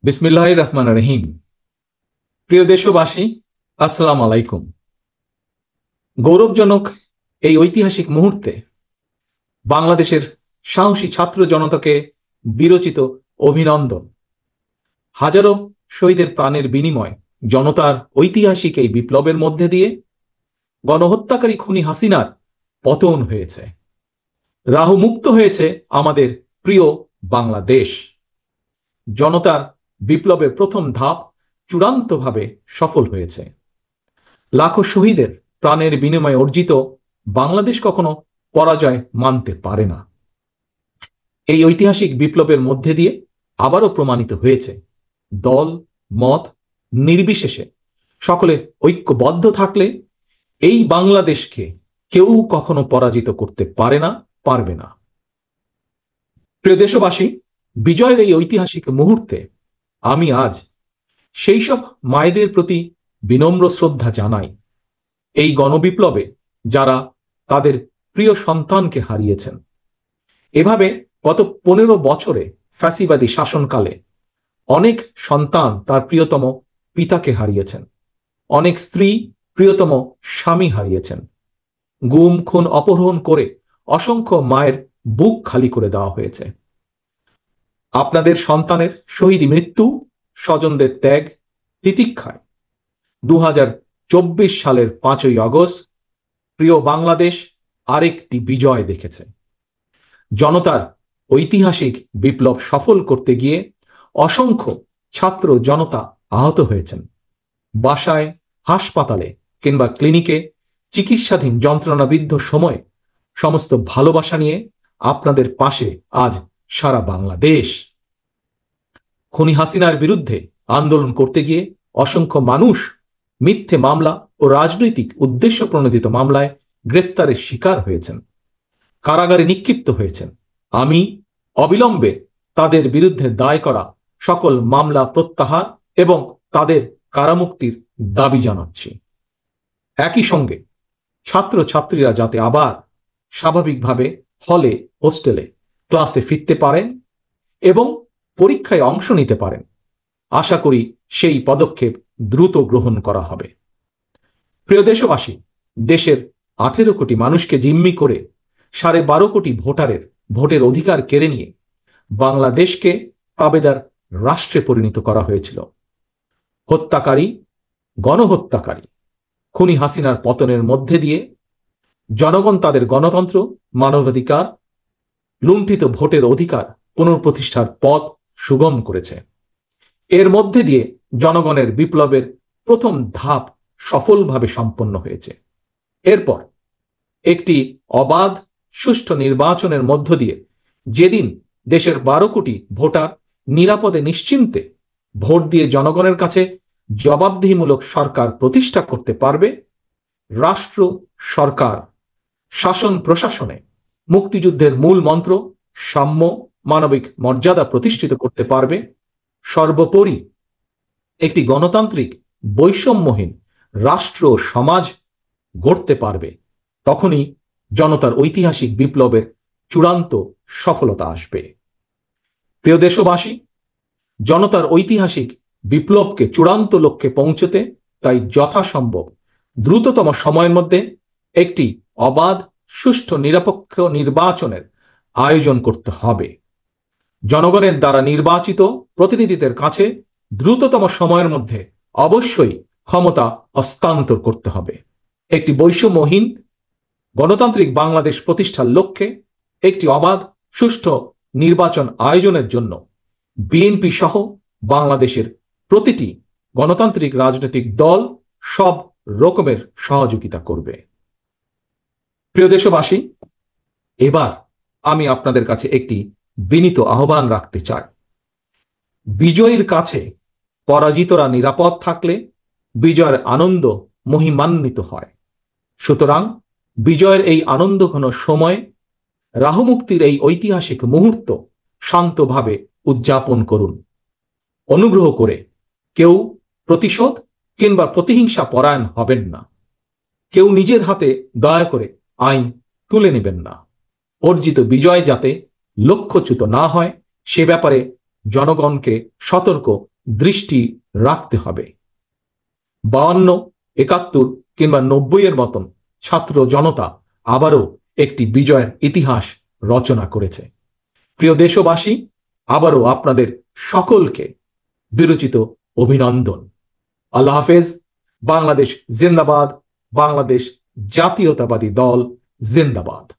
বিসমিল্লাহির রহমানির রহিম। প্রিয় দেশবাসী, আসসালামু আলাইকুম। গৌরবজনক এই ঐতিহাসিক মুহূর্তে বাংলাদেশের সাহসী ছাত্র জনতাকে বিরচিত অভিনন্দন। হাজারো শহীদের প্রাণের বিনিময় জনতার ঐতিহাসিক এই বিপ্লবের মধ্যে দিয়ে গণহত্যাকারী খুনি হাসিনার পতন হয়েছে, রাহু মুক্ত হয়েছে আমাদের প্রিয় বাংলাদেশ। জনতার বিপ্লবের প্রথম ধাপ চূড়ান্তভাবে সফল হয়েছে। লাখো শহীদের প্রাণের বিনিময়ে অর্জিত বাংলাদেশ কখনো পরাজয় মানতে পারে না। এই ঐতিহাসিক বিপ্লবের মধ্যে দিয়ে আবারও প্রমাণিত হয়েছে, দল মত নির্বিশেষে সকলে ঐক্যবদ্ধ থাকলে এই বাংলাদেশকে কেউ কখনো পরাজিত করতে পারে না, পারবে না। প্রিয় দেশবাসী, বিজয়ের এই ঐতিহাসিক মুহূর্তে আমি আজ সেই সব মায়েদের প্রতি বিনম্র শ্রদ্ধা জানাই, এই গণবিপ্লবে যারা তাদের প্রিয় সন্তানকে হারিয়েছেন। এভাবে গত 15 বছরে ফ্যাসিবাদী শাসনকালে অনেক সন্তান তার প্রিয়তম পিতাকে হারিয়েছেন, অনেক স্ত্রী প্রিয়তম স্বামী হারিয়েছেন। গুম খুন অপহরণ করে অসংখ্য মায়ের বুক খালি করে দেওয়া হয়েছে। আপনাদের সন্তানের শহীদ মৃত্যু, স্বজনদের ত্যাগ তিতিক্ষায় 2024 সালের 5ই আগস্ট প্রিয় বাংলাদেশ আরেকটি বিজয় দেখেছে। জনতার ঐতিহাসিক বিপ্লব সফল করতে গিয়ে অসংখ্য ছাত্র জনতা আহত হয়েছেন। বাসায়, হাসপাতালে কিংবা ক্লিনিকে চিকিৎসাধীন যন্ত্রণাবিদ্ধ সময় সমস্ত ভালোবাসা নিয়ে আপনাদের পাশে আজ সারা বাংলাদেশ। খুনি হাসিনার বিরুদ্ধে আন্দোলন করতে গিয়ে অসংখ্য মানুষ মিথ্যে মামলা ও রাজনৈতিক উদ্দেশ্য প্রণোদিত মামলায় গ্রেফতারের শিকার হয়েছেন, কারাগারে নিক্ষিপ্ত হয়েছেন। আমি অবিলম্বে তাদের বিরুদ্ধে দায় করা সকল মামলা প্রত্যাহার এবং তাদের কারামুক্তির দাবি জানাচ্ছি। একই সঙ্গে ছাত্রছাত্রীরা যাতে আবার স্বাভাবিকভাবে হলে, হোস্টেলে, ক্লাসে ফিরতে পারেন এবং পরীক্ষায় অংশ নিতে পারেন, আশা করি সেই পদক্ষেপ দ্রুত গ্রহণ করা হবে। প্রিয় দেশবাসী, দেশের 18 কোটি মানুষকে জিম্মি করে 12.5 কোটি ভোটারের ভোটের অধিকার কেড়ে নিয়ে বাংলাদেশকে তাবেদার রাষ্ট্রে পরিণত করা হয়েছিল। হত্যাকারী, গণহত্যাকারী খুনি হাসিনার পতনের মধ্যে দিয়ে জনগণ তাদের গণতন্ত্র, মানবাধিকার, লুণ্ঠিত ভোটের অধিকার পুনঃপ্রতিষ্ঠার পথ সুগম করেছে। এর মধ্যে দিয়ে জনগণের বিপ্লবের প্রথম ধাপ সফলভাবে সম্পন্ন হয়েছে। এরপর একটি অবাধ সুষ্ঠু নির্বাচনের মধ্য দিয়ে যেদিন দেশের 12 কোটি ভোটার নিরাপদে নিশ্চিন্তে ভোট দিয়ে জনগণের কাছে জবাবদিহিমূলক সরকার প্রতিষ্ঠা করতে পারবে, রাষ্ট্র, সরকার, শাসন প্রশাসনে মুক্তিযুদ্ধের মূল মন্ত্র সাম্য, মানবিক মর্যাদা প্রতিষ্ঠিত করতে পারবে, সর্বোপরি একটি গণতান্ত্রিক বৈষম্যহীন রাষ্ট্র সমাজ গড়তে পারবে, তখনই জনতার ঐতিহাসিক বিপ্লবের চূড়ান্ত সফলতা আসবে। প্রিয় দেশবাসী, জনতার ঐতিহাসিক বিপ্লবকে চূড়ান্ত লক্ষ্যে পৌঁছতে তাই যথাসম্ভব দ্রুততম সময়ের মধ্যে একটি অবাধ, সুষ্ঠু, নিরপেক্ষ নির্বাচনের আয়োজন করতে হবে। জনগণের দ্বারা নির্বাচিত প্রতিনিধিদের কাছে দ্রুততম সময়ের মধ্যে অবশ্যই ক্ষমতা হস্তান্তর করতে হবে। একটি বৈষম্যহীন গণতান্ত্রিক বাংলাদেশ প্রতিষ্ঠার লক্ষ্যে একটি অবাধ, সুষ্ঠু নির্বাচন আয়োজনের জন্য বিএনপি সহ বাংলাদেশের প্রতিটি গণতান্ত্রিক রাজনৈতিক দল সব রকমের সহযোগিতা করবে। প্রিয় দেশবাসী, এবার আমি আপনাদের কাছে একটি বিনীত আহ্বান রাখতে চাই। বিজয়ের কাছে পরাজিতরা নিরাপদ থাকলে বিজয়ের আনন্দ মহিমান্বিত হয়। সুতরাং বিজয়ের এই আনন্দঘন সময়, রাহুমুক্তির এই ঐতিহাসিক মুহূর্ত শান্তভাবে উদযাপন করুন। অনুগ্রহ করে কেউ প্রতিশোধ কিংবা প্রতিহিংসা পরায়ণ হবেন না। কেউ নিজের হাতে দয়া করে আইন তুলে নেবেন না। অর্জিত বিজয় যাতে লক্ষ্যচ্যুত না হয় সে ব্যাপারে জনগণকে সতর্ক দৃষ্টি রাখতে হবে। 52, 71 কিংবা 90 মতন ছাত্র জনতা আবারও একটি বিজয়ের ইতিহাস রচনা করেছে। প্রিয় দেশবাসী, আবারও আপনাদের সকলকে বিরচিত অভিনন্দন। আল্লাহ হাফেজ। বাংলাদেশ জিন্দাবাদ। বাংলাদেশ জাতীয়তাবাদী দল জিন্দাবাদ।